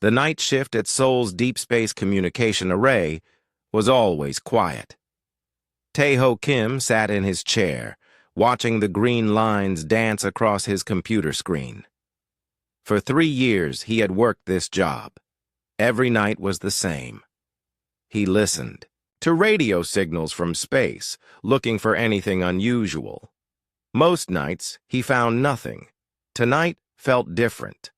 The night shift at Seoul's Deep Space Communication Array was always quiet. Tae-ho Kim sat in his chair, watching the green lines dance across his computer screen. For 3 years, he had worked this job. Every night was the same. He listened to radio signals from space, looking for anything unusual. Most nights, he found nothing. Tonight felt different.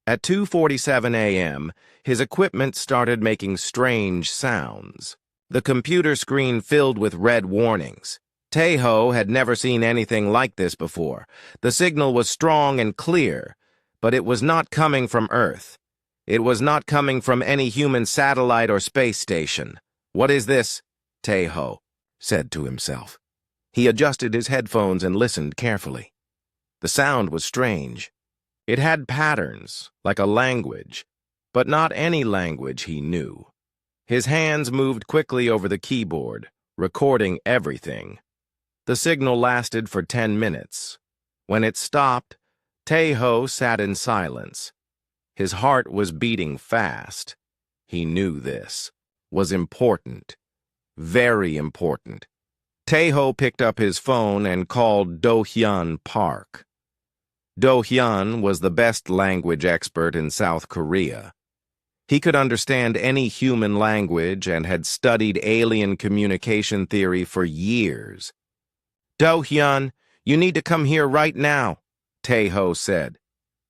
At 2:47 a.m., his equipment started making strange sounds. The computer screen filled with red warnings. Tae-ho had never seen anything like this before. The signal was strong and clear, but it was not coming from Earth. It was not coming from any human satellite or space station. "What is this?" Tae-ho said to himself. He adjusted his headphones and listened carefully. The sound was strange. It had patterns, like a language, but not any language he knew. His hands moved quickly over the keyboard, recording everything. The signal lasted for 10 minutes. When it stopped, Tae-ho sat in silence. His heart was beating fast. He knew this was important, very important. Tae-ho picked up his phone and called Do-hyun Park. Do-hyun was the best language expert in South Korea. He could understand any human language and had studied alien communication theory for years. "Do-hyun, you need to come here right now," Tae-ho said.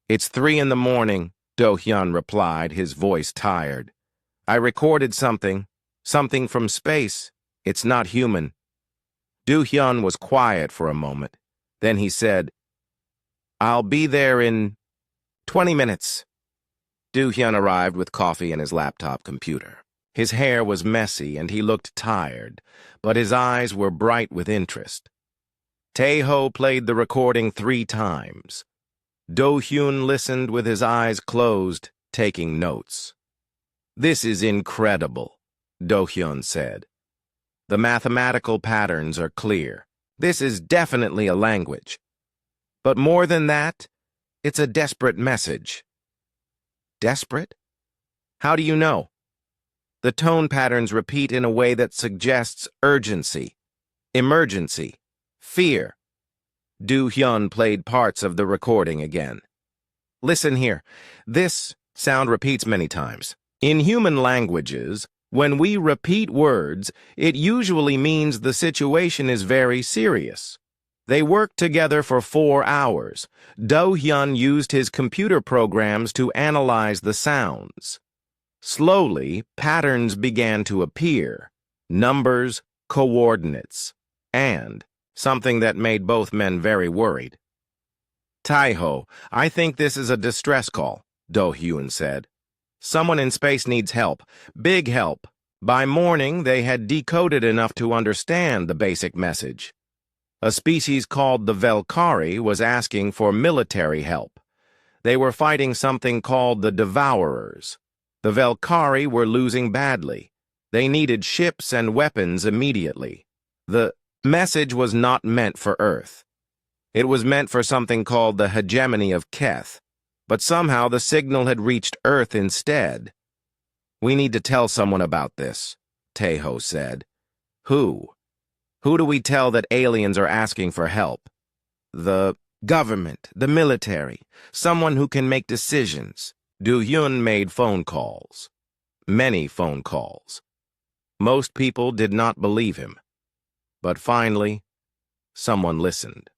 "It's 3 in the morning," Do-hyun replied, his voice tired. "I recorded something from space. It's not human." Do-hyun was quiet for a moment. Then he said, "I'll be there in 20 minutes. Do-hyun arrived with coffee and his laptop computer. His hair was messy and he looked tired, but his eyes were bright with interest. Tae-ho played the recording 3 times. Do-hyun listened with his eyes closed, taking notes. "This is incredible," Do-hyun said. "The mathematical patterns are clear. This is definitely a language. But more than that, it's a desperate message." "Desperate? How do you know?" "The tone patterns repeat in a way that suggests urgency, emergency, fear." Do-hyun played parts of the recording again. "Listen here. This sound repeats many times. In human languages, when we repeat words, it usually means the situation is very serious. They worked together for 4 hours. Do-hyun used his computer programs to analyze the sounds. Slowly, patterns began to appear. Numbers, coordinates, and something that made both men very worried. "Tae-ho, I think this is a distress call," Do-hyun said. "Someone in space needs help, big help." By morning, they had decoded enough to understand the basic message. A species called the Velkari was asking for military help. They were fighting something called the Devourers. The Velkari were losing badly. They needed ships and weapons immediately. The message was not meant for Earth. It was meant for something called the hegemony of Keth, but somehow the signal had reached Earth instead. "We need to tell someone about this," Tae-ho said. "Who? Who do we tell that aliens are asking for help?" "The government, the military, someone who can make decisions." Do-hyun made phone calls. Many phone calls. Most people did not believe him. But finally, someone listened.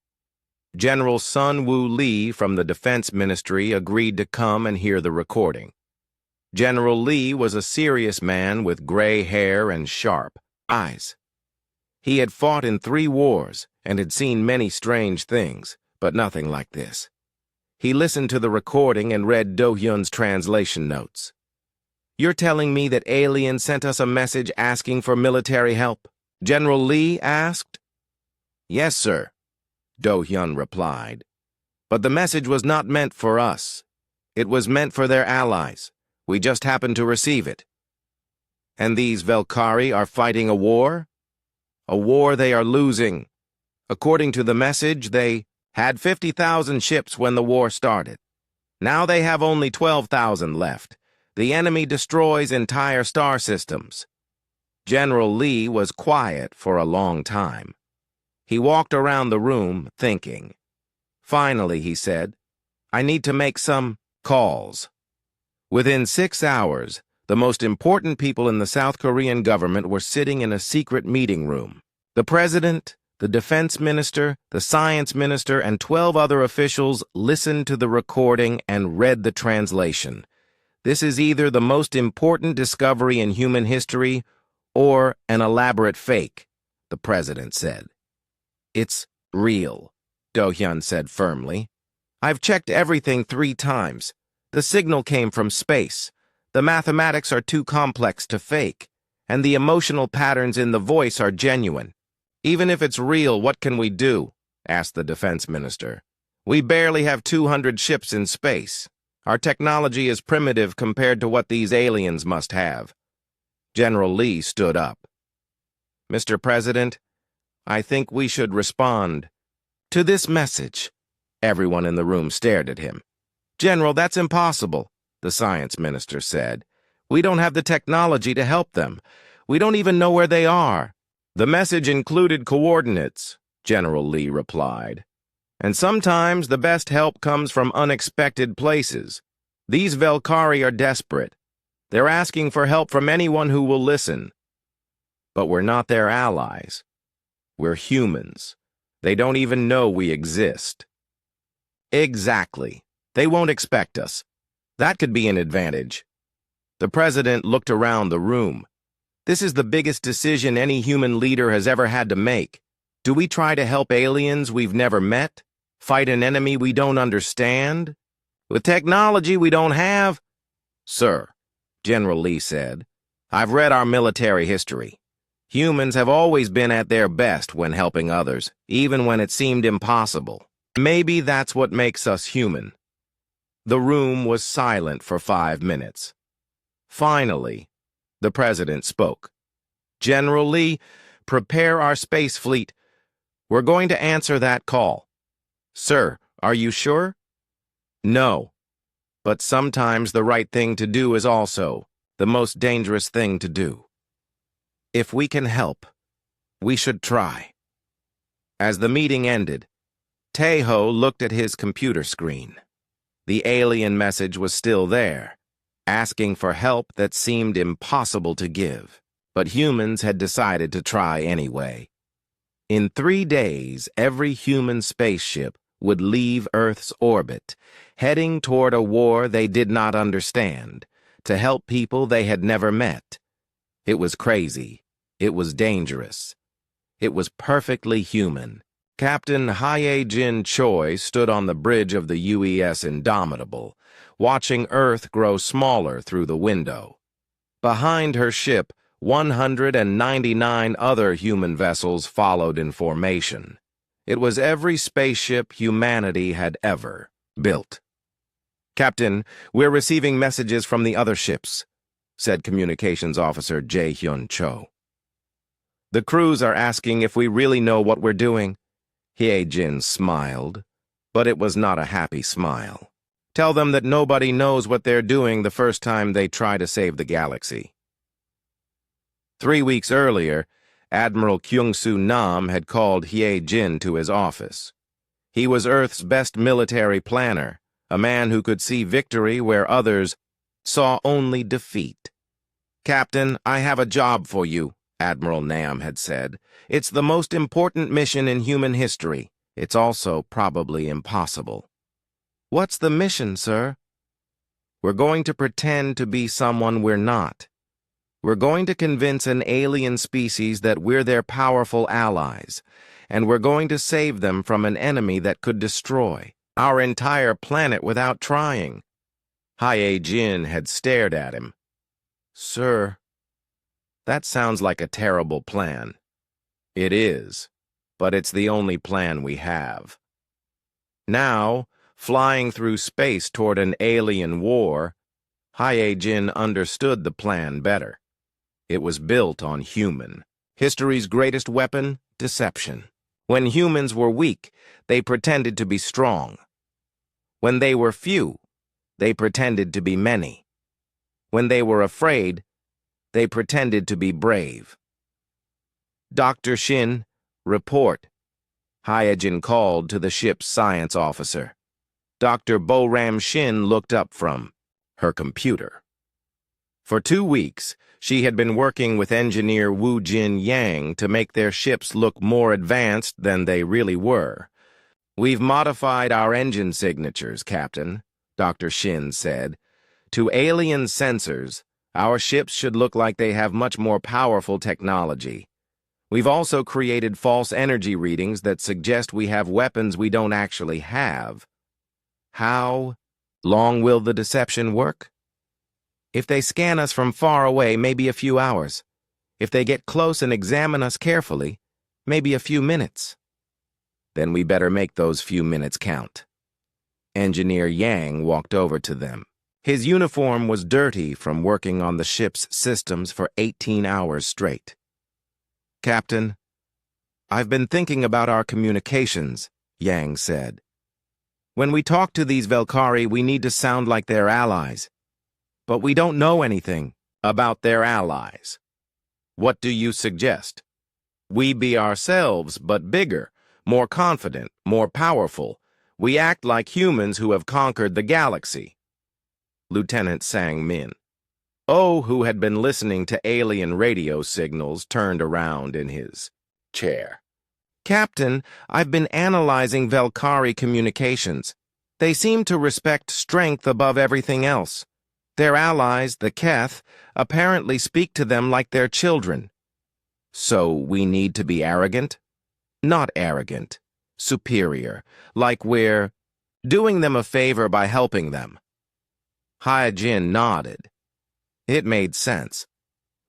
General Sun-Woo Lee from the Defense Ministry agreed to come and hear the recording. General Lee was a serious man with gray hair and sharp eyes. He had fought in 3 wars and had seen many strange things, but nothing like this. He listened to the recording and read Do-hyun's translation notes. "You're telling me that aliens sent us a message asking for military help?" General Lee asked. "Yes, sir," Do-hyun replied. "But the message was not meant for us. It was meant for their allies. We just happened to receive it." "And these Velkari are fighting a war?" "A war they are losing. According to the message, they had 50,000 ships when the war started. Now they have only 12,000 left. The enemy destroys entire star systems. General Lee was quiet for a long time. He walked around the room, thinking. Finally, he said, I need to make some calls. Within 6 hours, the most important people in the South Korean government were sitting in a secret meeting room. The president, the defense minister, the science minister, and 12 other officials listened to the recording and read the translation. This is either the most important discovery in human history or an elaborate fake, the president said. It's real, Do-hyun said firmly. I've checked everything 3 times. The signal came from space. The mathematics are too complex to fake, and the emotional patterns in the voice are genuine. Even if it's real, what can we do? Asked the defense minister. We barely have 200 ships in space. Our technology is primitive compared to what these aliens must have. General Lee stood up. Mr. President, I think we should respond to this message. Everyone in the room stared at him. General, that's impossible, the science minister said. We don't have the technology to help them. We don't even know where they are. The message included coordinates, General Lee replied. And sometimes the best help comes from unexpected places. These Velkari are desperate. They're asking for help from anyone who will listen. But we're not their allies. We're humans. They don't even know we exist. Exactly. They won't expect us. That could be an advantage. The president looked around the room. This is the biggest decision any human leader has ever had to make. Do we try to help aliens we've never met? Fight an enemy we don't understand? With technology we don't have? Sir, General Lee said, I've read our military history. Humans have always been at their best when helping others, even when it seemed impossible. Maybe that's what makes us human. The room was silent for 5 minutes. Finally, the president spoke. General Lee, prepare our space fleet. We're going to answer that call. Sir, are you sure? No. But sometimes the right thing to do is also the most dangerous thing to do. If we can help, we should try. As the meeting ended, Tae-ho looked at his computer screen. The alien message was still there, asking for help that seemed impossible to give, but humans had decided to try anyway. In 3 days, every human spaceship would leave Earth's orbit, heading toward a war they did not understand, to help people they had never met. It was crazy. It was dangerous. It was perfectly human. Captain Hye-jin Choi stood on the bridge of the UES Indomitable, watching Earth grow smaller through the window. Behind her ship, 199 other human vessels followed in formation. It was every spaceship humanity had ever built. Captain, we're receiving messages from the other ships, said Communications Officer Jae-hyun Cho. The crews are asking if we really know what we're doing. Hye-jin smiled, but it was not a happy smile. Tell them that nobody knows what they're doing the first time they try to save the galaxy. 3 weeks earlier, Admiral Kyung-soo Nam had called Hye-jin to his office. He was Earth's best military planner, a man who could see victory where others saw only defeat. Captain, I have a job for you, Admiral Nam had said. It's the most important mission in human history. It's also probably impossible. What's the mission, sir? We're going to pretend to be someone we're not. We're going to convince an alien species that we're their powerful allies, and we're going to save them from an enemy that could destroy our entire planet without trying. Hye-jin had stared at him. Sir, that sounds like a terrible plan. It is, but it's the only plan we have. Now, flying through space toward an alien war, Hye-jin understood the plan better. It was built on human. History's greatest weapon, deception. When humans were weak, they pretended to be strong. When they were few, they pretended to be many. When they were afraid, they pretended to be brave. Dr. Shin, report. Hyojin called to the ship's science officer. Dr. Boram Shin looked up from her computer. For 2 weeks, she had been working with engineer Wu Jin Yang to make their ships look more advanced than they really were. "We've modified our engine signatures, Captain," Dr. Shin said. "To alien sensors, our ships should look like they have much more powerful technology. We've also created false energy readings that suggest we have weapons we don't actually have. How long will the deception work? If they scan us from far away, maybe a few hours. If they get close and examine us carefully, maybe a few minutes. Then we better make those few minutes count." Engineer Yang walked over to them. His uniform was dirty from working on the ship's systems for 18 hours straight. "Captain, I've been thinking about our communications," Yang said. "When we talk to these Velkari, we need to sound like their allies. But we don't know anything about their allies. What do you suggest? We be ourselves, but bigger, more confident, more powerful. We act like humans who have conquered the galaxy." Lieutenant Sang Min, who had been listening to alien radio signals, turned around in his chair. "Captain, I've been analyzing Velkari communications. They seem to respect strength above everything else. Their allies, the Keth, apparently speak to them like their children. So we need to be arrogant? Not arrogant. Superior. Like we're doing them a favor by helping them." Hyojin nodded. It made sense.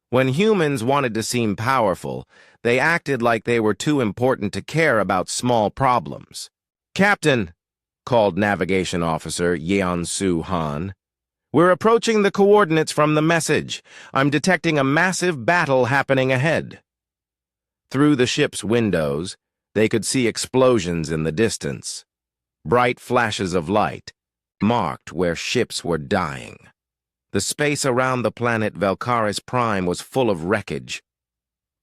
When humans wanted to seem powerful, they acted like they were too important to care about small problems. "Captain," called Navigation Officer Yeon-Soo Han, "we're approaching the coordinates from the message. I'm detecting a massive battle happening ahead." Through the ship's windows, they could see explosions in the distance. Bright flashes of light marked where ships were dying. The space around the planet Velkaris Prime was full of wreckage.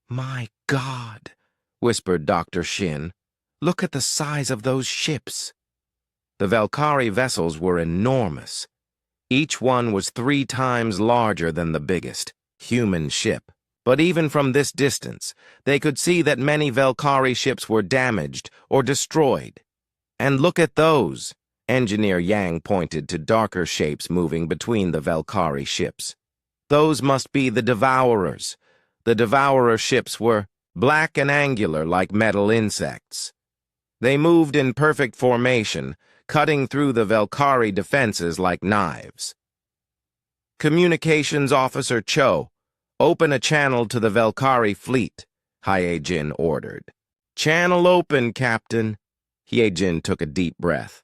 "My God," whispered Dr. Shin. "Look at the size of those ships." The Velkari vessels were enormous. Each one was 3 times larger than the biggest human ship. But even from this distance, they could see that many Velkari ships were damaged or destroyed. "And look at those," Engineer Yang pointed to darker shapes moving between the Velkari ships. "Those must be the Devourers. The Devourer ships were black and angular like metal insects. They moved in perfect formation, cutting through the Velkari defenses like knives." "Communications Officer Cho, open a channel to the Velkari fleet," Hyojin ordered. "Channel open, Captain." Hyojin took a deep breath.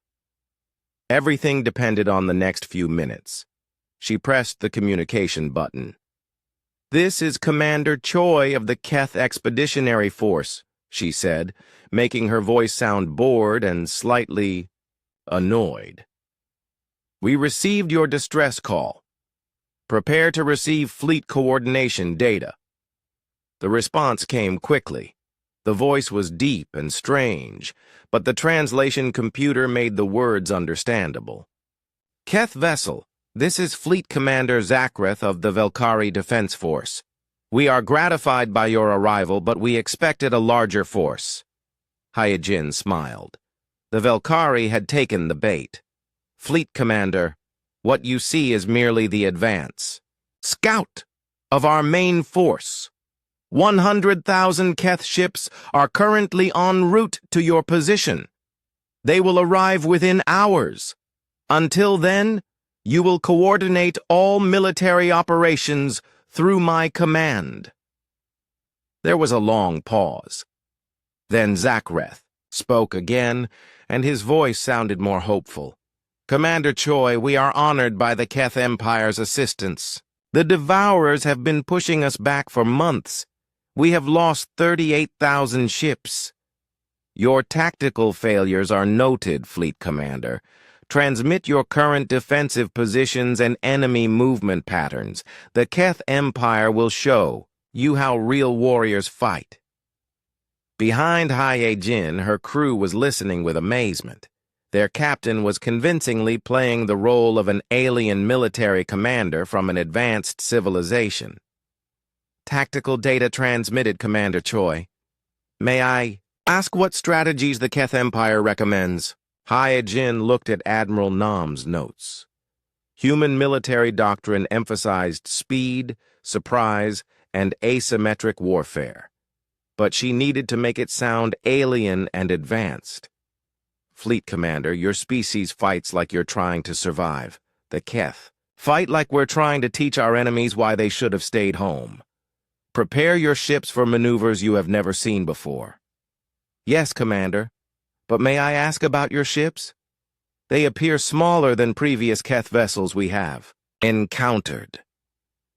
Everything depended on the next few minutes. She pressed the communication button. "This is Commander Choi of the Keth Expeditionary Force," she said, making her voice sound bored and slightly annoyed. "We received your distress call. Prepare to receive fleet coordination data." The response came quickly. The voice was deep and strange, but the translation computer made the words understandable. "Keth vessel, this is Fleet Commander Zakreth of the Velkari Defense Force. We are gratified by your arrival, but we expected a larger force." Hyojin smiled. The Velkari had taken the bait. "Fleet Commander, what you see is merely the advance. Scout of our main force. 100,000 Keth ships are currently en route to your position. They will arrive within hours. Until then, you will coordinate all military operations through my command." There was a long pause. Then Zakreth spoke again, and his voice sounded more hopeful. "Commander Choi, we are honored by the Keth Empire's assistance. The Devourers have been pushing us back for months. We have lost 38,000 ships. Your tactical failures are noted, Fleet Commander. Transmit your current defensive positions and enemy movement patterns. The Keth Empire will show you how real warriors fight." Behind Jin, her crew was listening with amazement. Their captain was convincingly playing the role of an alien military commander from an advanced civilization. "Tactical data transmitted, Commander Choi. May I ask what strategies the Keth Empire recommends?" Jin looked at Admiral Nam's notes. Human military doctrine emphasized speed, surprise, and asymmetric warfare. But she needed to make it sound alien and advanced. "Fleet Commander, your species fights like you're trying to survive. The Keth fight like we're trying to teach our enemies why they should have stayed home. Prepare your ships for maneuvers you have never seen before." "Yes, Commander. But may I ask about your ships? They appear smaller than previous Keth vessels we have encountered."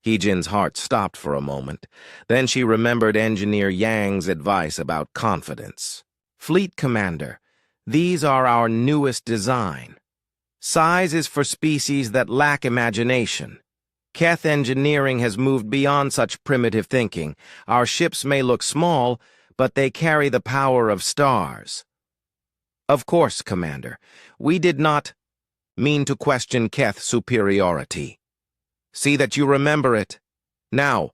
Heejin's heart stopped for a moment. Then she remembered Engineer Yang's advice about confidence. "Fleet Commander, these are our newest design. Size is for species that lack imagination. Keth engineering has moved beyond such primitive thinking. Our ships may look small, but they carry the power of stars." "Of course, Commander. We did not mean to question Keth superiority. See that you remember it. Now,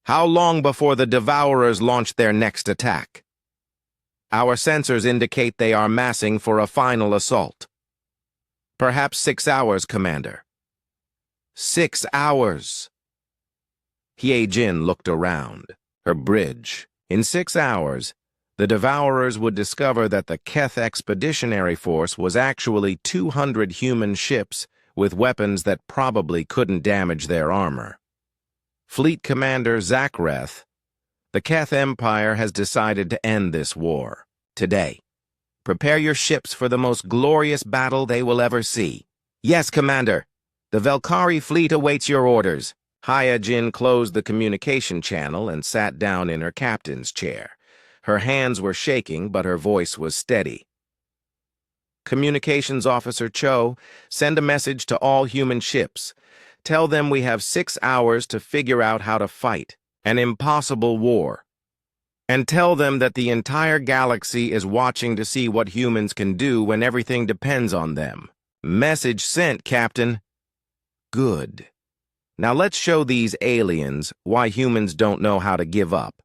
how long before the Devourers launch their next attack?" "Our sensors indicate they are massing for a final assault." "Perhaps 6 hours, Commander." 6 hours. Jin looked around. Her bridge. In 6 hours, the Devourers would discover that the Keth Expeditionary Force was actually 200 human ships with weapons that probably couldn't damage their armor. "Fleet Commander Zachreth, the Keth Empire has decided to end this war. Today. Prepare your ships for the most glorious battle they will ever see." "Yes, Commander. The Velkari fleet awaits your orders." Jin closed the communication channel and sat down in her captain's chair. Her hands were shaking, but her voice was steady. "Communications Officer Cho, send a message to all human ships. Tell them we have 6 hours to figure out how to fight an impossible war. And tell them that the entire galaxy is watching to see what humans can do when everything depends on them." "Message sent, Captain." "Good. Now let's show these aliens why humans don't know how to give up."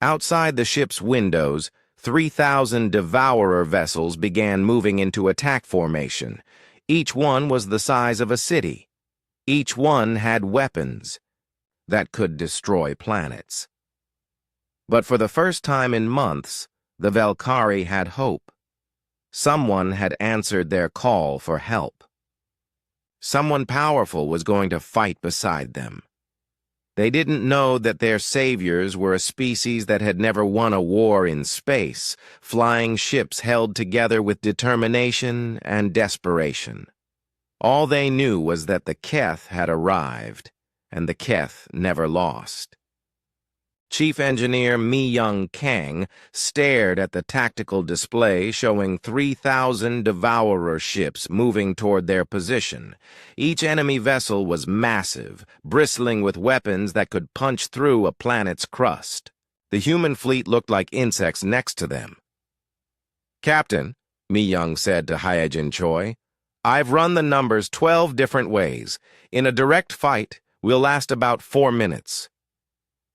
Outside the ship's windows, 3,000 Devourer vessels began moving into attack formation. Each one was the size of a city. Each one had weapons that could destroy planets. But for the first time in months, the Velkari had hope. Someone had answered their call for help. Someone powerful was going to fight beside them. They didn't know that their saviors were a species that had never won a war in space, flying ships held together with determination and desperation. All they knew was that the Keth had arrived, and the Keth never lost. Chief Engineer Mi-Young Kang stared at the tactical display showing 3,000 Devourer ships moving toward their position. Each enemy vessel was massive, bristling with weapons that could punch through a planet's crust. The human fleet looked like insects next to them. "Captain," Mi-Young said to Hyejin Choi, "I've run the numbers 12 different ways. In a direct fight, we'll last about 4 minutes.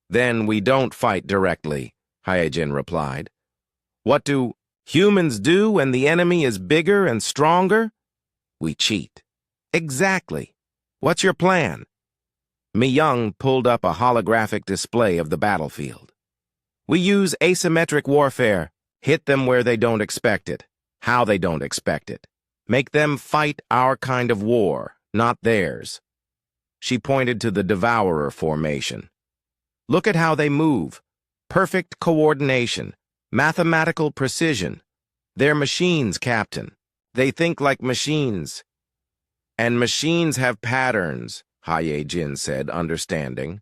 "Then we don't fight directly," Hyejin replied. "What do humans do when the enemy is bigger and stronger?" "We cheat." "Exactly. What's your plan?" Mi-Young pulled up a holographic display of the battlefield. "We use asymmetric warfare. Hit them where they don't expect it, how they don't expect it. Make them fight our kind of war, not theirs." She pointed to the Devourer formation. "Look at how they move. Perfect coordination, mathematical precision. They're machines, Captain. They think like machines." "And machines have patterns," Hyejin said, understanding.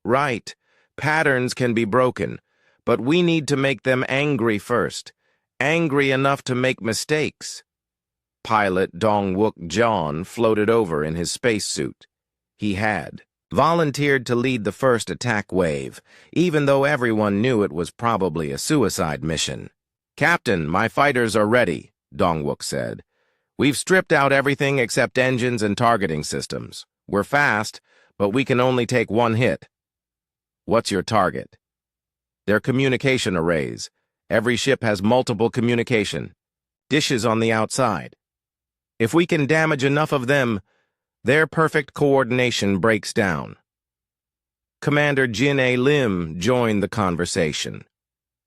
"Right. Patterns can be broken, but we need to make them angry first. Angry enough to make mistakes." pilot Dong-wook John floated over in his spacesuit. He had volunteered to lead the first attack wave, even though everyone knew it was probably a suicide mission. "Captain, my fighters are ready," Dong-wook said. "We've stripped out everything except engines and targeting systems. We're fast, but we can only take one hit." "What's your target?" "They're communication arrays. Every ship has multiple communication dishes on the outside. If we can damage enough of them, their perfect coordination breaks down." Commander Jin-A Lim joined the conversation.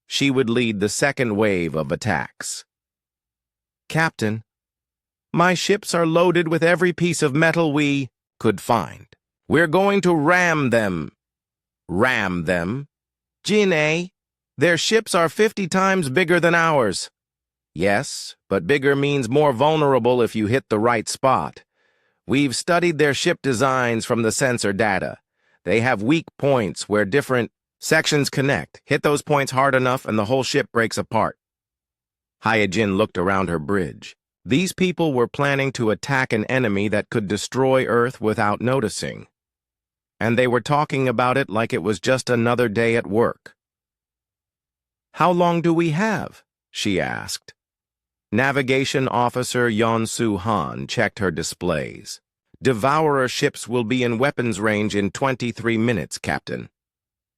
She would lead the second wave of attacks. "Captain, my ships are loaded with every piece of metal we could find. We're going to ram them." "Ram them?" "Jin-A, their ships are 50 times bigger than ours." "Yes, but bigger means more vulnerable if you hit the right spot. We've studied their ship designs from the sensor data. They have weak points where different sections connect. Hit those points hard enough and the whole ship breaks apart." Hyojin looked around her bridge. These people were planning to attack an enemy that could destroy Earth without noticing. And they were talking about it like it was just another day at work. "How long do we have?" she asked. Navigation Officer Yeon-Soo Han checked her displays. "Devourer ships will be in weapons range in 23 minutes, Captain."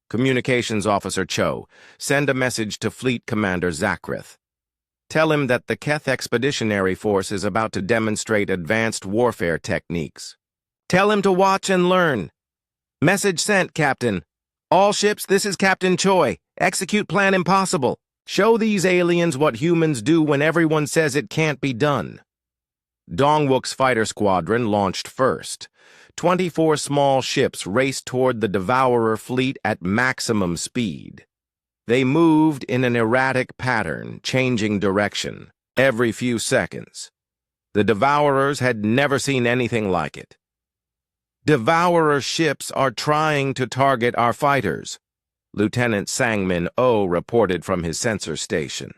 Communications Officer Cho, send a message to Fleet Commander Zakrith. Tell him that the Keth Expeditionary Force is about to demonstrate advanced warfare techniques. Tell him to watch and learn. Message sent, Captain. All ships, this is Captain Choi. Execute Plan Impossible. Show these aliens what humans do when everyone says it can't be done. Dong-wook's fighter squadron launched first. 24 small ships raced toward the Devourer fleet at maximum speed. They moved in an erratic pattern, changing direction every few seconds. The Devourers had never seen anything like it. "Devourer ships are trying to target our fighters," Lieutenant Sangmin Oh reported from his sensor station.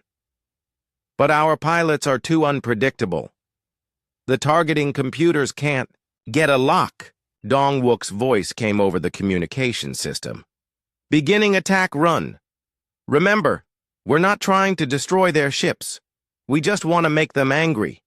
"But our pilots are too unpredictable. The targeting computers can't get a lock." Dong-wook's voice came over the communication system. "Beginning attack run. Remember, we're not trying to destroy their ships. We just want to make them angry."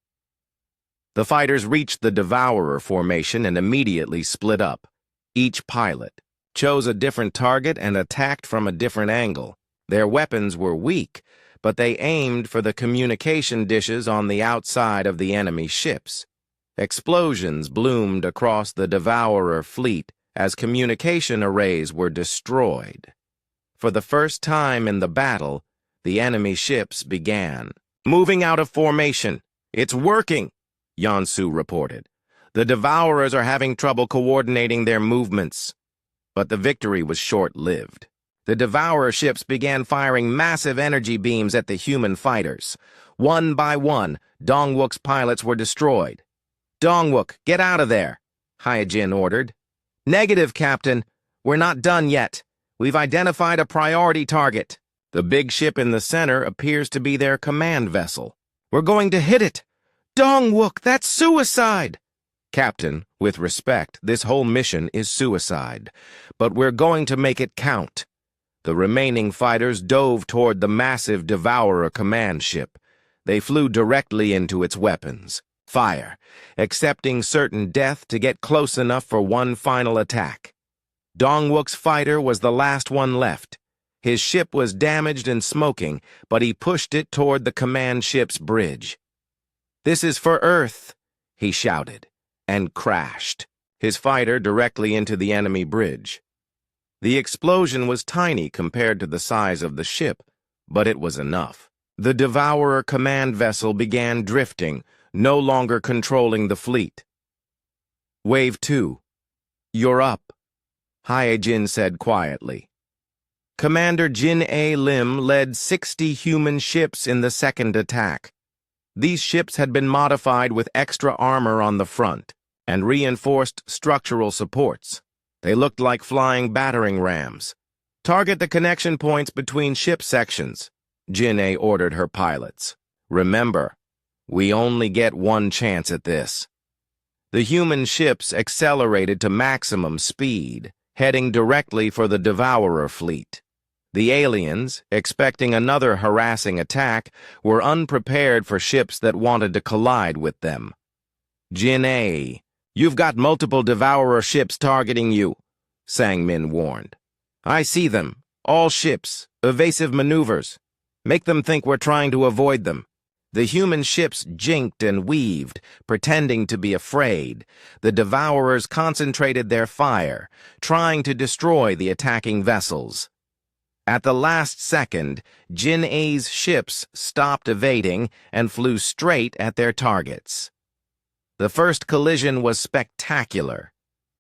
The fighters reached the Devourer formation and immediately split up. Each pilot chose a different target and attacked from a different angle. Their weapons were weak, but they aimed for the communication dishes on the outside of the enemy ships. Explosions bloomed across the Devourer fleet as communication arrays were destroyed. For the first time in the battle, the enemy ships began moving out of formation. "It's working," Yeon-Soo reported. "The Devourers are having trouble coordinating their movements." But the victory was short-lived. The Devourer ships began firing massive energy beams at the human fighters. One by one, Dong-wook's pilots were destroyed. "Dong-wook, get out of there," Hyojin ordered. "Negative, Captain. We're not done yet. We've identified a priority target. The big ship in the center appears to be their command vessel. We're going to hit it. Dong-wook, that's suicide!" "Captain, with respect, this whole mission is suicide. But we're going to make it count." The remaining fighters dove toward the massive Devourer command ship. They flew directly into its weapons. Fire, accepting certain death to get close enough for one final attack. Dong-wook's fighter was the last one left. His ship was damaged and smoking, but he pushed it toward the command ship's bridge. "This is for Earth," he shouted, and crashed, his fighter directly into the enemy bridge. The explosion was tiny compared to the size of the ship, but it was enough. The Devourer command vessel began drifting, no longer controlling the fleet. "Wave 2. You're up," Hyojin said quietly. Commander Jin-A Lim led 60 human ships in the second attack. These ships had been modified with extra armor on the front and reinforced structural supports. They looked like flying battering rams. "Target the connection points between ship sections," Jin-A ordered her pilots. "Remember, We only get one chance at this. The human ships accelerated to maximum speed, heading directly for the Devourer fleet. The aliens, expecting another harassing attack, were unprepared for ships that wanted to collide with them. "Jin-A, you've got multiple Devourer ships targeting you," Sang-Min warned. "I see them. All ships. Evasive maneuvers. Make them think we're trying to avoid them." The human ships jinked and weaved, pretending to be afraid. The Devourers concentrated their fire, trying to destroy the attacking vessels. At the last second, Jin-A's ships stopped evading and flew straight at their targets. The first collision was spectacular.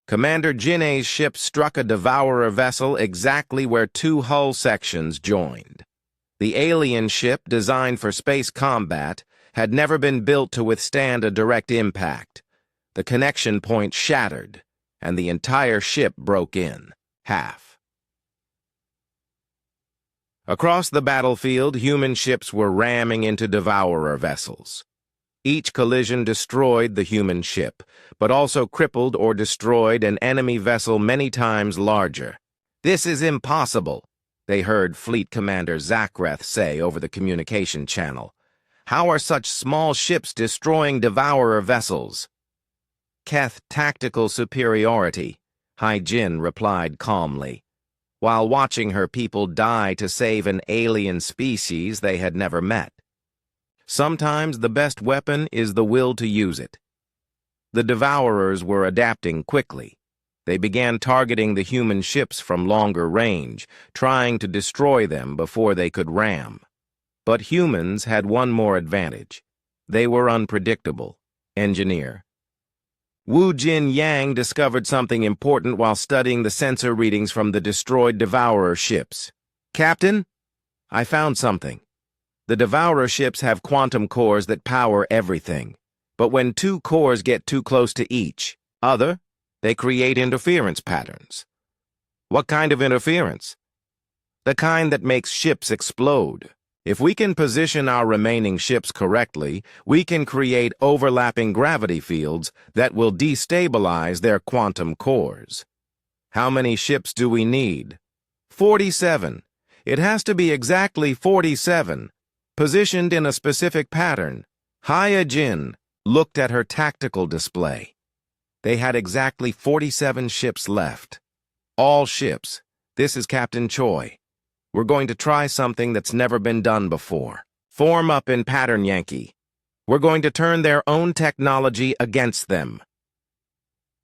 Commander Jin-A's ship struck a Devourer vessel exactly where two hull sections joined. The alien ship, designed for space combat, had never been built to withstand a direct impact. The connection point shattered, and the entire ship broke in half. Across the battlefield, human ships were ramming into Devourer vessels. Each collision destroyed the human ship, but also crippled or destroyed an enemy vessel many times larger. "This is impossible," they heard Fleet Commander Zakreth say over the communication channel. "How are such small ships destroying Devourer vessels?" "Keth tactical superiority," Hai-Jin replied calmly, while watching her people die to save an alien species they had never met. Sometimes the best weapon is the will to use it. The Devourers were adapting quickly. They began targeting the human ships from longer range, trying to destroy them before they could ram. But humans had one more advantage. They were unpredictable. Engineer. Wu Jin Yang discovered something important while studying the sensor readings from the destroyed Devourer ships. "Captain, I found something. The Devourer ships have quantum cores that power everything. But when two cores get too close to each other, they create interference patterns." "What kind of interference?" "The kind that makes ships explode. If we can position our remaining ships correctly, we can create overlapping gravity fields that will destabilize their quantum cores." "How many ships do we need?" 47. It has to be exactly 47, positioned in a specific pattern. Hai-Jin looked at her tactical display. They had exactly 47 ships left. "All ships. This is Captain Choi. We're going to try something that's never been done before. Form up in pattern, Yankee. We're going to turn their own technology against them."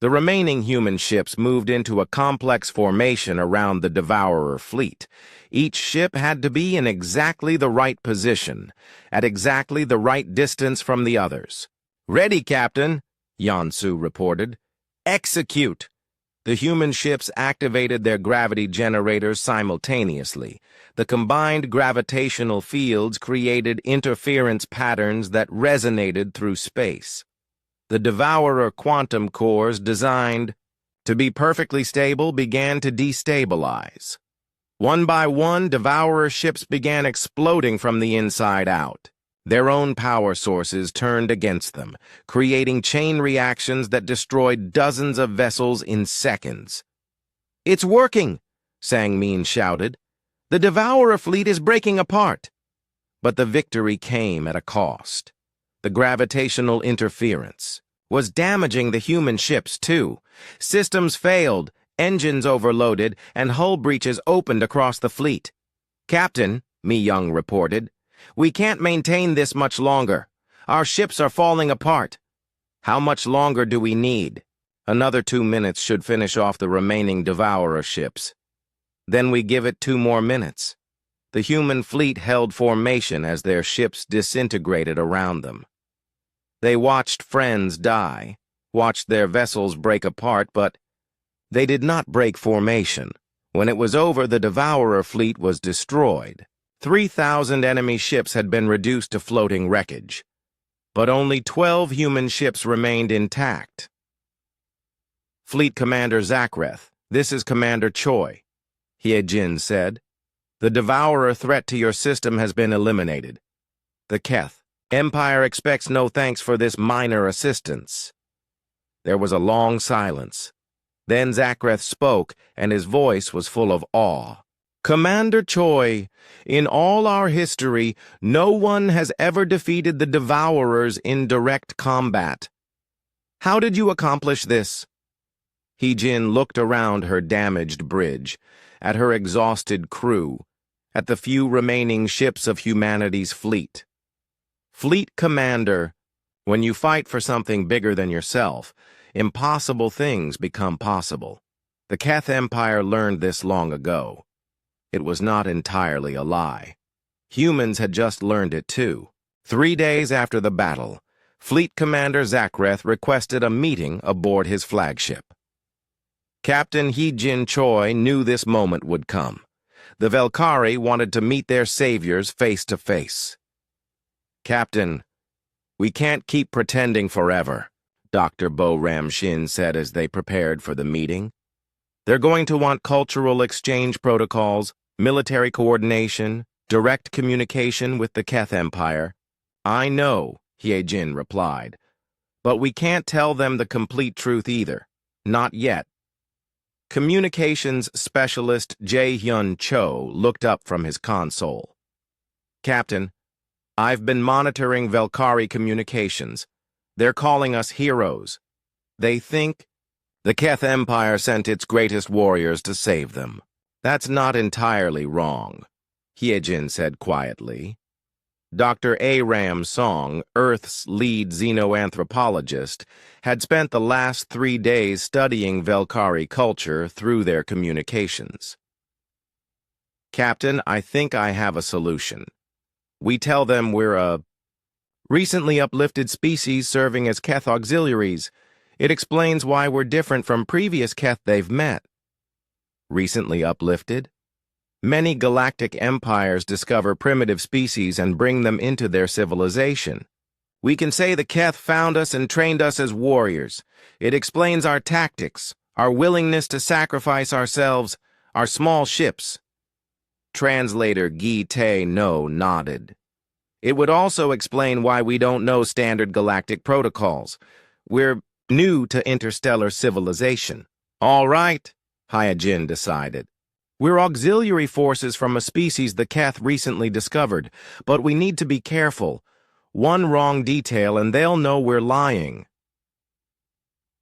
The remaining human ships moved into a complex formation around the Devourer fleet. Each ship had to be in exactly the right position, at exactly the right distance from the others. "Ready, Captain," Yansu reported. "Execute." The human ships activated their gravity generators simultaneously. The combined gravitational fields created interference patterns that resonated through space. The Devourer quantum cores, designed to be perfectly stable, began to destabilize. One by one, Devourer ships began exploding from the inside out. Their own power sources turned against them, creating chain reactions that destroyed dozens of vessels in seconds. "It's working!" Sang-Min shouted. "The Devourer fleet is breaking apart." But the victory came at a cost. The gravitational interference was damaging the human ships, too. Systems failed, engines overloaded, and hull breaches opened across the fleet. "Captain," Mi Young reported, "we can't maintain this much longer. Our ships are falling apart." "How much longer do we need?" "Another 2 minutes should finish off the remaining Devourer ships. Then we give it 2 more minutes." The human fleet held formation as their ships disintegrated around them. They watched friends die, watched their vessels break apart, but they did not break formation. When it was over, the Devourer fleet was destroyed. 3,000 enemy ships had been reduced to floating wreckage, but only 12 human ships remained intact. "Fleet Commander Zakreth, this is Commander Choi," Hai-Jin said. "The Devourer threat to your system has been eliminated. The Keth, Empire expects no thanks for this minor assistance. There was a long silence. Then Zakreth spoke, and his voice was full of awe. Commander Choi, in all our history, no one has ever defeated the Devourers in direct combat. How did you accomplish this? Hee-Jin looked around her damaged bridge, at her exhausted crew, at the few remaining ships of humanity's fleet. Fleet Commander, when you fight for something bigger than yourself, impossible things become possible. The Keth Empire learned this long ago. It was not entirely a lie. Humans had just learned it too. 3 days after the battle, Fleet Commander Zakreth requested a meeting aboard his flagship. Captain Hee-Jin Choi knew this moment would come. The Velkhari wanted to meet their saviors face to face. Captain, we can't keep pretending forever, Dr. Bo Ram Shin said as they prepared for the meeting. They're going to want cultural exchange protocols, military coordination, direct communication with the Keth Empire. I know, Hee-Jin replied, but we can't tell them the complete truth either. Not yet. Communications specialist Jae-hyun Cho looked up from his console. Captain, I've been monitoring Velkhari communications. They're calling us heroes. They think the Keth Empire sent its greatest warriors to save them. That's not entirely wrong, Hee-Jin said quietly. Dr. Aram Song, Earth's lead xenoanthropologist, had spent the last 3 days studying Velkhari culture through their communications. Captain, I think I have a solution. We tell them we're a recently uplifted species serving as Keth auxiliaries. It explains why we're different from previous Keth they've met. Recently uplifted? Many galactic empires discover primitive species and bring them into their civilization. We can say the Keth found us and trained us as warriors. It explains our tactics, our willingness to sacrifice ourselves, our small ships. Translator Gi Tae No nodded. It would also explain why we don't know standard galactic protocols. We're new to interstellar civilization. All right, Hee-Jin decided. We're auxiliary forces from a species the Keth recently discovered, but we need to be careful. One wrong detail and they'll know we're lying.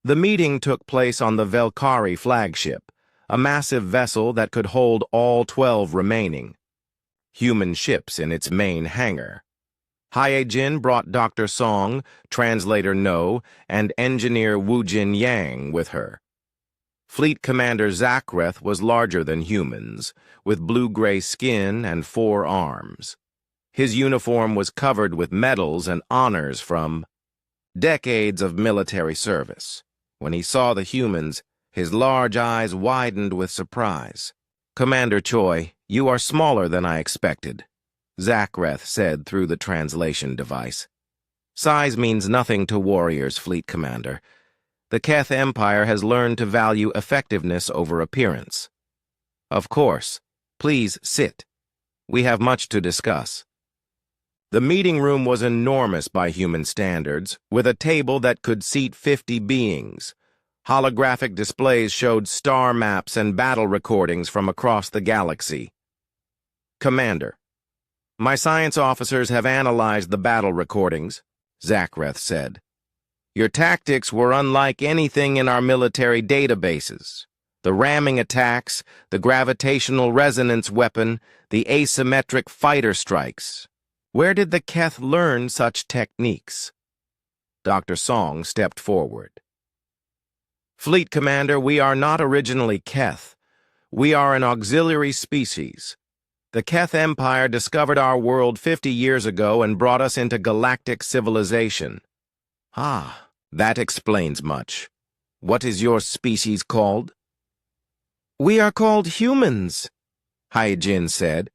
The meeting took place on the Velkhari flagship, a massive vessel that could hold all 12 remaining human ships in its main hangar. Hee-Jin brought Dr. Song, Translator No, and Engineer Woo-Jin Yang with her. Fleet Commander Zakreth was larger than humans, with blue-gray skin and 4 arms. His uniform was covered with medals and honors from decades of military service. When he saw the humans, his large eyes widened with surprise. Commander Choi, you are smaller than I expected, Zakreth said through the translation device. Size means nothing to warriors, Fleet Commander. The Keth Empire has learned to value effectiveness over appearance. Of course. Please sit. We have much to discuss. The meeting room was enormous by human standards, with a table that could seat 50 beings. Holographic displays showed star maps and battle recordings from across the galaxy. Commander, my science officers have analyzed the battle recordings, Zakreth said. Your tactics were unlike anything in our military databases. The ramming attacks, the gravitational resonance weapon, the asymmetric fighter strikes. Where did the Keth learn such techniques? Dr. Song stepped forward. Fleet Commander, we are not originally Keth. We are an auxiliary species. The Keth Empire discovered our world 50 years ago and brought us into galactic civilization. Ah, that explains much. What is your species called? We are called humans, Hee-Jin said.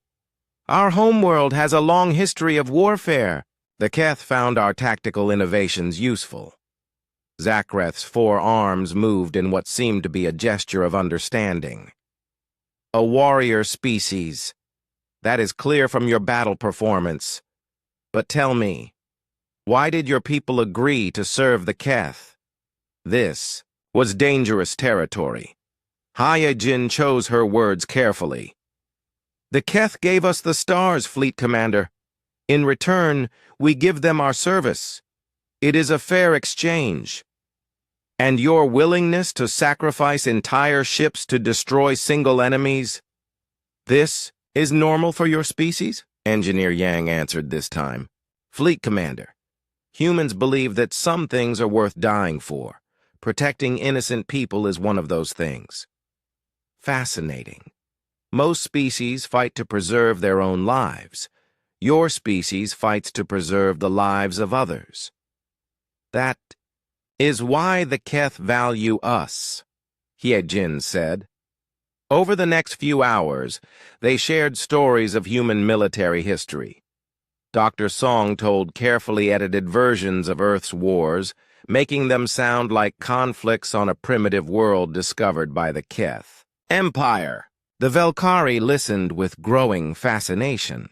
Our homeworld has a long history of warfare. The Keth found our tactical innovations useful. Zakreth's 4 arms moved in what seemed to be a gesture of understanding. A warrior species. That is clear from your battle performance. But tell me, Why did your people agree to serve the Keth? This was dangerous territory. Hyejin chose her words carefully. The Keth gave us the stars, Fleet Commander. In return, we give them our service. It is a fair exchange. And your willingness to sacrifice entire ships to destroy single enemies? This is normal for your species? Engineer Yang answered this time. Fleet Commander, humans believe that some things are worth dying for. Protecting innocent people is one of those things. Fascinating. Most species fight to preserve their own lives. Your species fights to preserve the lives of others. That is why the Keth value us, Hyejin said. Over the next few hours, they shared stories of human military history. Dr. Song told carefully edited versions of Earth's wars, making them sound like conflicts on a primitive world discovered by the Keth. Empire. The Velkari listened with growing fascination.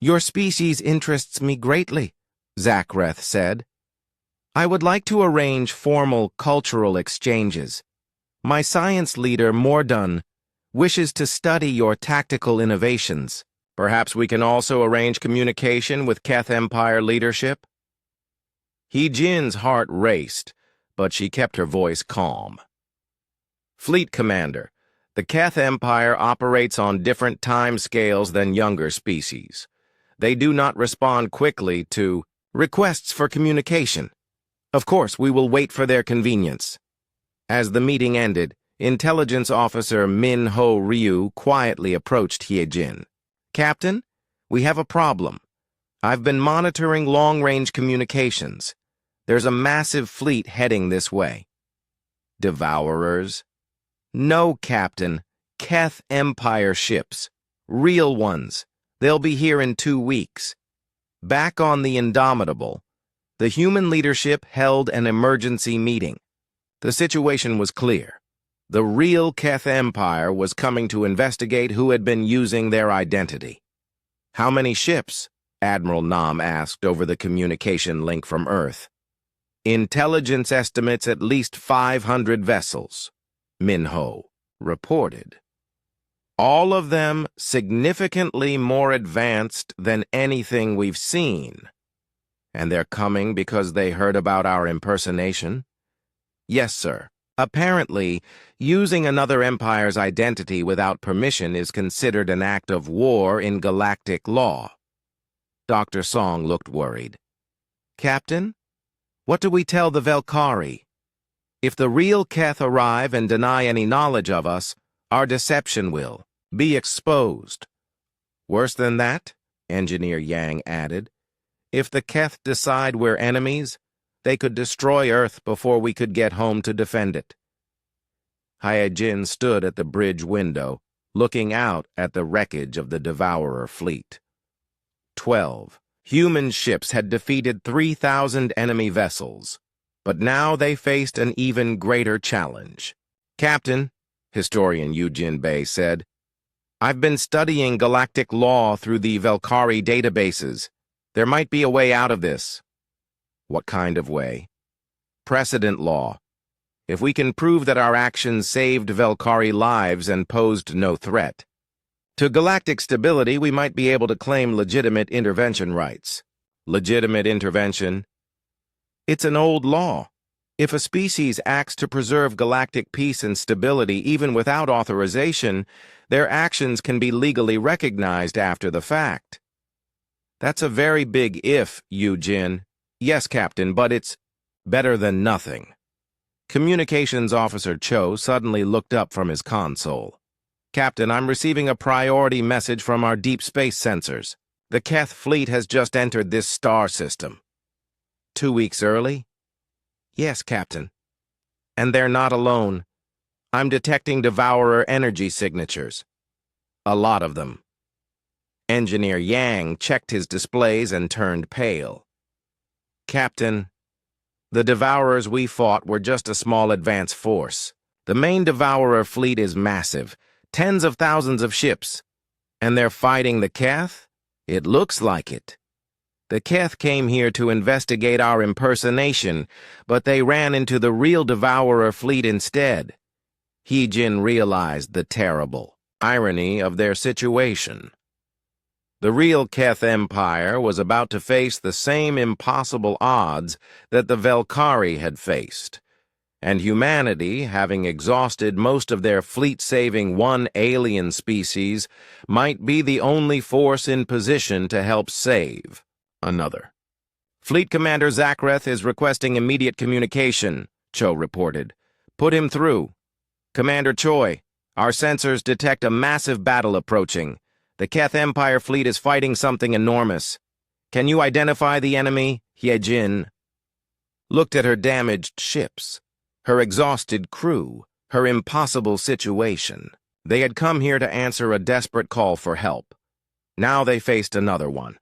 Your species interests me greatly, Zakreth said. I would like to arrange formal cultural exchanges. My science leader, Mordun, wishes to study your tactical innovations. Perhaps we can also arrange communication with Keth Empire leadership? Hyejin's heart raced, but she kept her voice calm. Fleet Commander, the Keth Empire operates on different time scales than younger species. They do not respond quickly to requests for communication. Of course, we will wait for their convenience. As the meeting ended, Intelligence Officer Min Ho Ryu quietly approached Hyejin. Captain, we have a problem. I've been monitoring long-range communications. There's a massive fleet heading this way. Devourers? No, Captain. Keth Empire ships. Real ones. They'll be here in 2 weeks. Back on the Indomitable, the human leadership held an emergency meeting. The situation was clear. The real Keth Empire was coming to investigate who had been using their identity. How many ships? Admiral Nam asked over the communication link from Earth. Intelligence estimates at least 500 vessels, Minho reported. All of them significantly more advanced than anything we've seen. And they're coming because they heard about our impersonation? Yes, sir. Apparently, using another empire's identity without permission is considered an act of war in galactic law. Dr. Song looked worried. Captain, what do we tell the Velkari? If the real Keth arrive and deny any knowledge of us, our deception will be exposed. Worse than that, Engineer Yang added, if the Keth decide we're enemies, they could destroy Earth before we could get home to defend it. Hyejin stood at the bridge window, looking out at the wreckage of the Devourer fleet. 12 human ships had defeated 3,000 enemy vessels, but now they faced an even greater challenge. Captain, historian Eugene Bay said, I've been studying galactic law through the Velkari databases. There might be a way out of this. What kind of way? Precedent law. If we can prove that our actions saved Velkari lives and posed no threat. To galactic stability, we might be able to claim legitimate intervention rights. Legitimate intervention? It's an old law. If a species acts to preserve galactic peace and stability even without authorization, their actions can be legally recognized after the fact. That's a very big if, Eugene. Yes, Captain, but it's better than nothing. Communications Officer Cho suddenly looked up from his console. Captain, I'm receiving a priority message from our deep space sensors. The Keth fleet has just entered this star system. 2 weeks early? Yes, Captain. And they're not alone. I'm detecting Devourer energy signatures. A lot of them. Engineer Yang checked his displays and turned pale. Captain, the Devourers we fought were just a small advance force. The main Devourer fleet is massive, tens of thousands of ships. And they're fighting the Keth? It looks like it. The Keth came here to investigate our impersonation, but they ran into the real Devourer fleet instead. He-Jin realized the terrible irony of their situation. The real Keth Empire was about to face the same impossible odds that the Velkhari had faced, and humanity, having exhausted most of their fleet-saving one alien species, might be the only force in position to help save another. Fleet Commander Zakreth is requesting immediate communication, Cho reported. Put him through. Commander Choi, our sensors detect a massive battle approaching. The Keth Empire fleet is fighting something enormous. Can you identify the enemy? He-Jin looked at her damaged ships, her exhausted crew, her impossible situation. They had come here to answer a desperate call for help. Now they faced another one.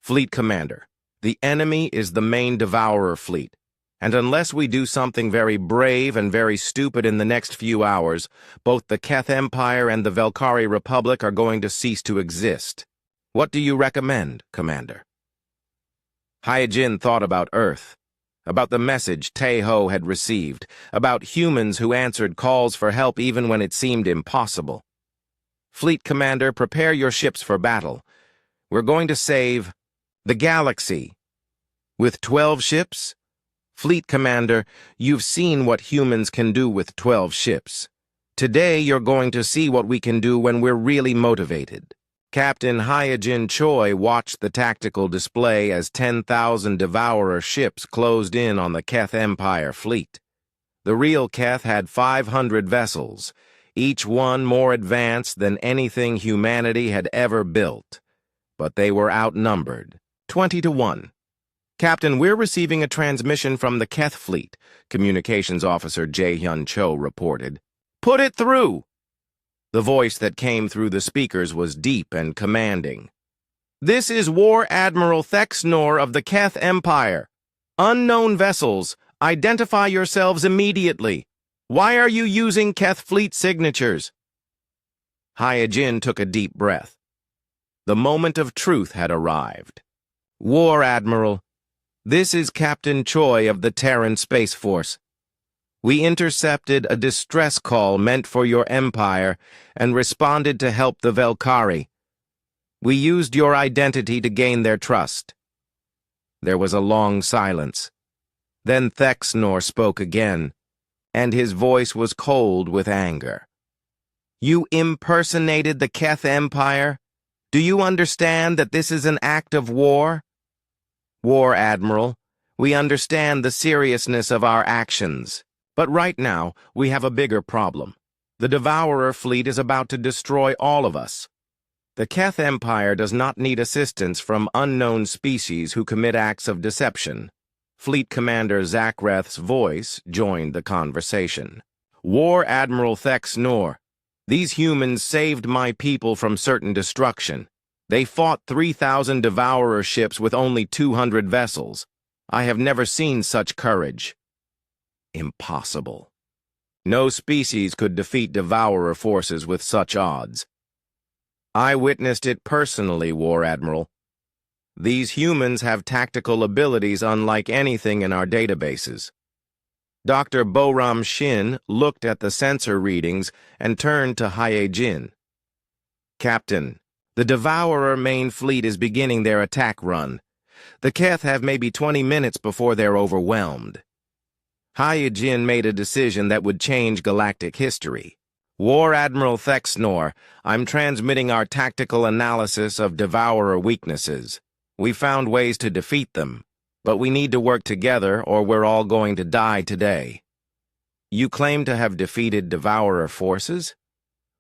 Fleet Commander, the enemy is the main Devourer fleet, and unless we do something very brave and very stupid in the next few hours, both the Keth Empire and the Velkhari Republic are going to cease to exist. What do you recommend, Commander? He-Jin thought about Earth, about the message Tae-ho had received, about humans who answered calls for help even when it seemed impossible. Fleet Commander, prepare your ships for battle. We're going to save the galaxy. With 12 ships? Fleet Commander, you've seen what humans can do with 12 ships. Today you're going to see what we can do when we're really motivated. Captain He-Jin Choi watched the tactical display as 10,000 Devourer ships closed in on the Keth Empire fleet. The real Keth had 500 vessels, each one more advanced than anything humanity had ever built. But they were outnumbered, 20-1. Captain, we're receiving a transmission from the Keth fleet, Communications Officer Jae-hyun Cho reported. Put it through! The voice that came through the speakers was deep and commanding. This is War Admiral Thexnor of the Keth Empire. Unknown vessels, identify yourselves immediately. Why are you using Keth fleet signatures? He-Jin took a deep breath. The moment of truth had arrived. War Admiral, this is Captain Choi of the Terran Space Force. We intercepted a distress call meant for your empire and responded to help the Velkhari. We used your identity to gain their trust. There was a long silence. Then Thexnor spoke again, and his voice was cold with anger. You impersonated the Keth Empire? Do you understand that this is an act of war? War Admiral, we understand the seriousness of our actions. But right now, we have a bigger problem. The Devourer fleet is about to destroy all of us. The Keth Empire does not need assistance from unknown species who commit acts of deception. Fleet Commander Zakreth's voice joined the conversation. War Admiral Thexnor, these humans saved my people from certain destruction. They fought 3,000 Devourer ships with only 200 vessels. I have never seen such courage. Impossible. No species could defeat Devourer forces with such odds. I witnessed it personally, War Admiral. These humans have tactical abilities unlike anything in our databases. Dr. Boram Shin looked at the sensor readings and turned to He-Jin. Captain, the Devourer main fleet is beginning their attack run. The Keth have maybe 20 minutes before they're overwhelmed. He-Jin made a decision that would change galactic history. War Admiral Thexnor, I'm transmitting our tactical analysis of Devourer weaknesses. We found ways to defeat them, but we need to work together or we're all going to die today. You claim to have defeated Devourer forces?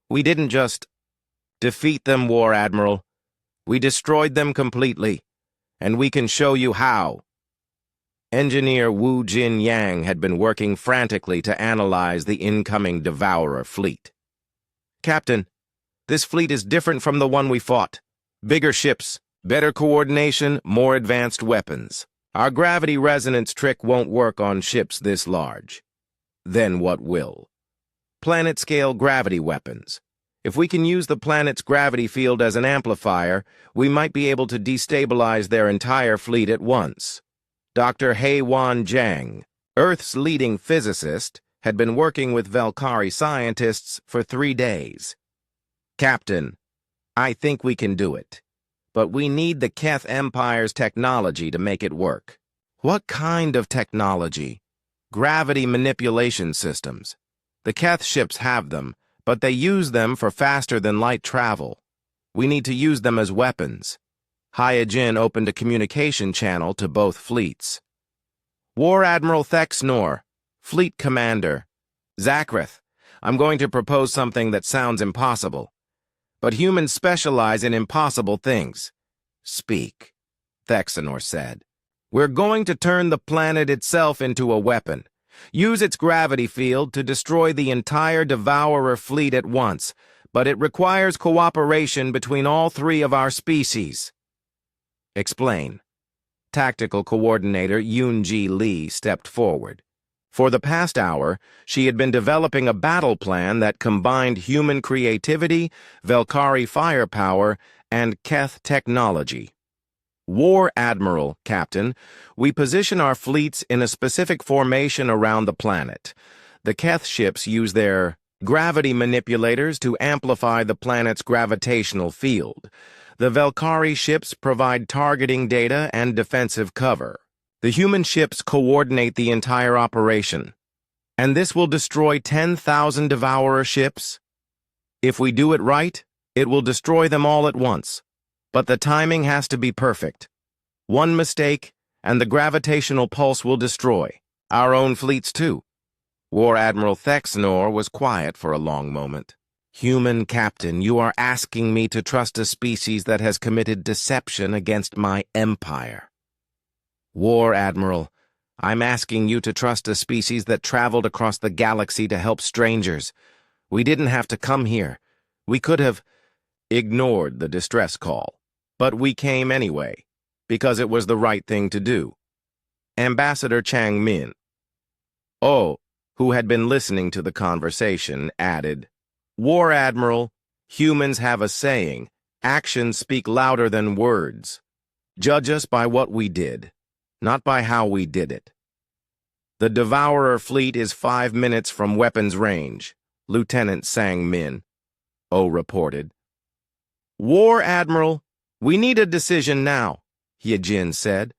We didn't just defeat them, War Admiral. We destroyed them completely, and we can show you how. Engineer Wu Jin Yang had been working frantically to analyze the incoming Devourer fleet. Captain, this fleet is different from the one we fought. Bigger ships, better coordination, more advanced weapons. Our gravity resonance trick won't work on ships this large. Then what will? Planet-scale gravity weapons. If we can use the planet's gravity field as an amplifier, we might be able to destabilize their entire fleet at once. Dr. Hei-Wan Zhang, Earth's leading physicist, had been working with Velkari scientists for 3 days. Captain, I think we can do it. But we need the Keth Empire's technology to make it work. What kind of technology? Gravity manipulation systems. The Keth ships have them, but they use them for faster-than-light travel. We need to use them as weapons. Hyojin opened a communication channel to both fleets. War Admiral Thexnor, Fleet Commander. Zakreth, I'm going to propose something that sounds impossible. But humans specialize in impossible things. Speak, Thexnor said. We're going to turn the planet itself into a weapon. Use its gravity field to destroy the entire Devourer fleet at once, but it requires cooperation between all 3 of our species. Explain. Tactical Coordinator Yoon-Ji Lee stepped forward. For the past hour, she had been developing a battle plan that combined human creativity, Velkari firepower, and Keth technology. War Admiral, Captain, we position our fleets in a specific formation around the planet. The Keth ships use their gravity manipulators to amplify the planet's gravitational field. The Velkari ships provide targeting data and defensive cover. The human ships coordinate the entire operation. And this will destroy 10,000 Devourer ships? If we do it right, it will destroy them all at once. But the timing has to be perfect. One mistake, and the gravitational pulse will destroy. Our own fleets, too. War Admiral Thexnor was quiet for a long moment. Human Captain, you are asking me to trust a species that has committed deception against my empire. War Admiral, I'm asking you to trust a species that traveled across the galaxy to help strangers. We didn't have to come here. We could have ignored the distress call. But we came anyway, because it was the right thing to do. Ambassador Chang Min, who had been listening to the conversation, added, War Admiral, humans have a saying, actions speak louder than words. Judge us by what we did, not by how we did it. The Devourer fleet is 5 minutes from weapons range, Lieutenant Sang Min, reported. War Admiral, we need a decision now, Hyojin said.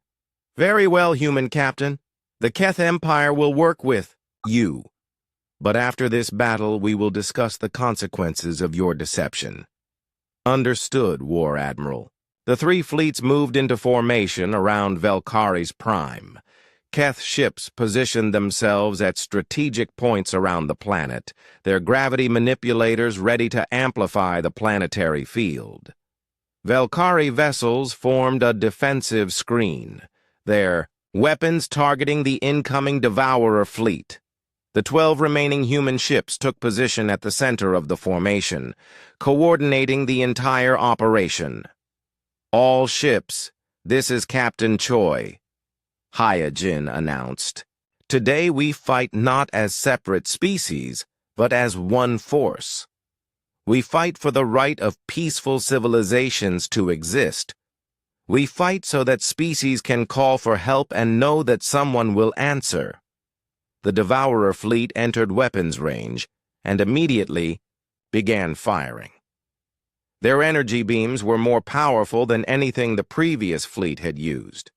Very well, human captain. The Keth Empire will work with you. But after this battle, we will discuss the consequences of your deception. Understood, War Admiral. The 3 fleets moved into formation around Velkari's prime. Keth ships positioned themselves at strategic points around the planet, their gravity manipulators ready to amplify the planetary field. Velkari vessels formed a defensive screen, their weapons targeting the incoming Devourer fleet. The 12 remaining human ships took position at the center of the formation, coordinating the entire operation. All ships, this is Captain Choi, Hyojin announced. Today we fight not as separate species, but as one force. We fight for the right of peaceful civilizations to exist. We fight so that species can call for help and know that someone will answer. The Devourer fleet entered weapons range and immediately began firing. Their energy beams were more powerful than anything the previous fleet had used.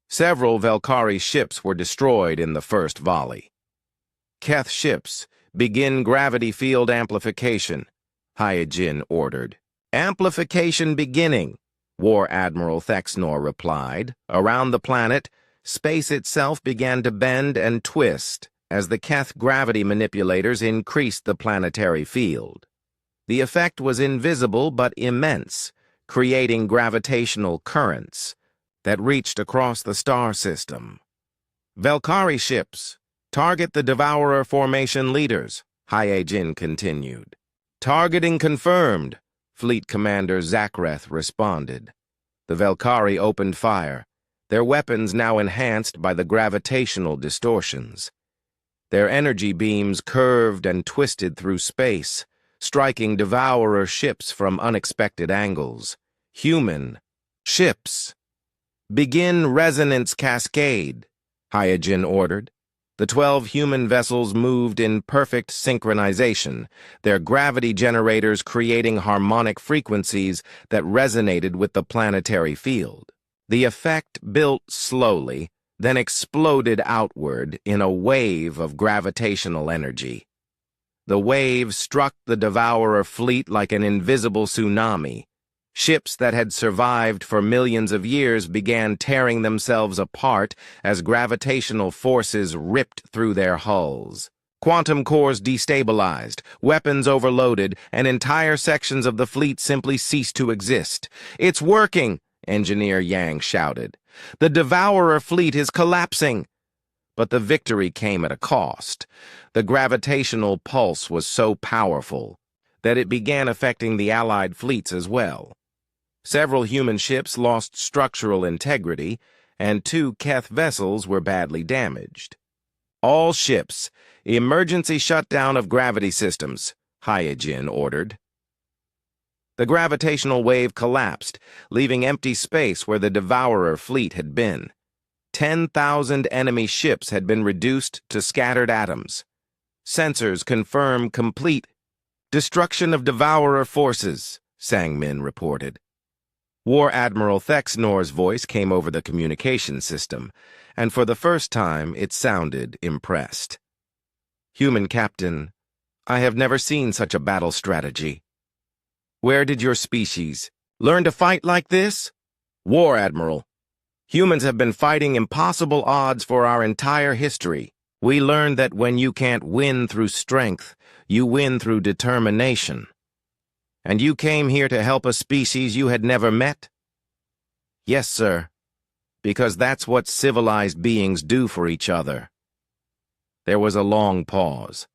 Several Velkari ships were destroyed in the first volley. Keth ships, begin gravity field amplification, Hyojin ordered. Amplification beginning, War Admiral Thexnor replied. Around the planet, space itself began to bend and twist as the Keth gravity manipulators increased the planetary field. The effect was invisible but immense, creating gravitational currents that reached across the star system. Velkari ships, target the Devourer formation leaders, Hyojin continued. Targeting confirmed, Fleet Commander Zakreth responded. The Velkari opened fire, their weapons now enhanced by the gravitational distortions. Their energy beams curved and twisted through space, striking devourer ships from unexpected angles. Human ships. Begin resonance cascade, Hyojin ordered. The 12 human vessels moved in perfect synchronization, their gravity generators creating harmonic frequencies that resonated with the planetary field. The effect built slowly, then exploded outward in a wave of gravitational energy. The wave struck the devourer fleet like an invisible tsunami. Ships that had survived for millions of years began tearing themselves apart as gravitational forces ripped through their hulls. Quantum cores destabilized, weapons overloaded, and entire sections of the fleet simply ceased to exist. "It's working!" Engineer Yang shouted. "The devourer fleet is collapsing!" But the victory came at a cost. The gravitational pulse was so powerful that it began affecting the Allied fleets as well. Several human ships lost structural integrity, and 2 Keth vessels were badly damaged. "All ships, emergency shutdown of gravity systems," Hyojin ordered. The gravitational wave collapsed, leaving empty space where the devourer fleet had been. 10,000 enemy ships had been reduced to scattered atoms. Sensors confirm complete destruction of devourer forces, Sang-Min reported. War Admiral Thexnor's voice came over the communication system, and for the first time it sounded impressed. "Human Captain, I have never seen such a battle strategy. Where did your species learn to fight like this?" "War Admiral, humans have been fighting impossible odds for our entire history. We learned that when you can't win through strength, you win through determination. And you came here to help a species you had never met?" "Yes, sir, because that's what civilized beings do for each other." There was a long pause.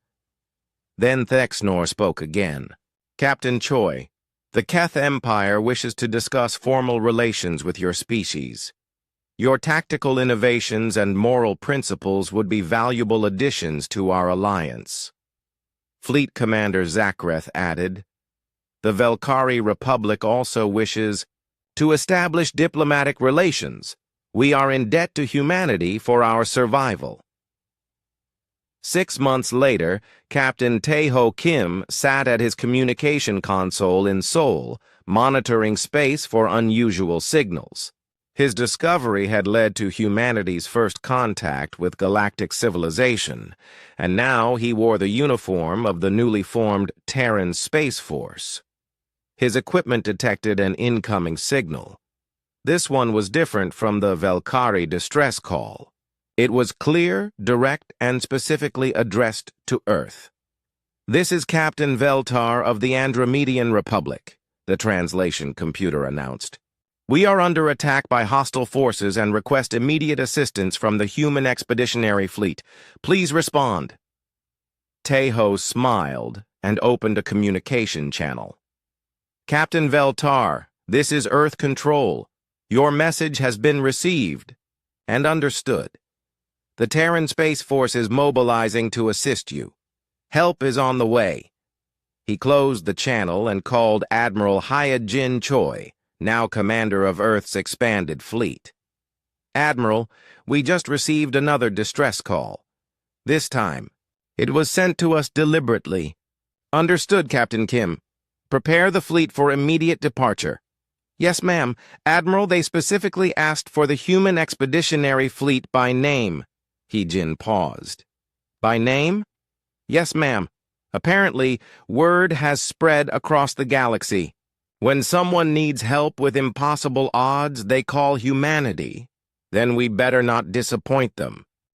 Then Thexnor spoke again. "Captain Choi, the Keth Empire wishes to discuss formal relations with your species. Your tactical innovations and moral principles would be valuable additions to our alliance." Fleet Commander Zakreth added, "The Velkari Republic also wishes to establish diplomatic relations. We are in debt to humanity for our survival." 6 months later, Captain Tae-ho Kim sat at his communication console in Seoul, monitoring space for unusual signals. His discovery had led to humanity's first contact with galactic civilization, and now he wore the uniform of the newly formed Terran Space Force. His equipment detected an incoming signal. This one was different from the Velkari distress call. It was clear, direct, and specifically addressed to Earth. "This is Captain Veltar of the Andromedian Republic," the translation computer announced. "We are under attack by hostile forces and request immediate assistance from the human expeditionary fleet. Please respond." Tae-ho smiled and opened a communication channel. "Captain Veltar, this is Earth Control. Your message has been received and understood. The Terran Space Force is mobilizing to assist you. Help is on the way." He closed the channel and called Admiral Hyojin Choi, now commander of Earth's expanded fleet. "Admiral, we just received another distress call. This time, it was sent to us deliberately." "Understood, Captain Kim. Prepare the fleet for immediate departure." "Yes, ma'am. Admiral, they specifically asked for the human expeditionary fleet by name." Hyojin paused. "By name?" "Yes, ma'am. Apparently, word has spread across the galaxy. When someone needs help with impossible odds they call humanity, then we better not disappoint them."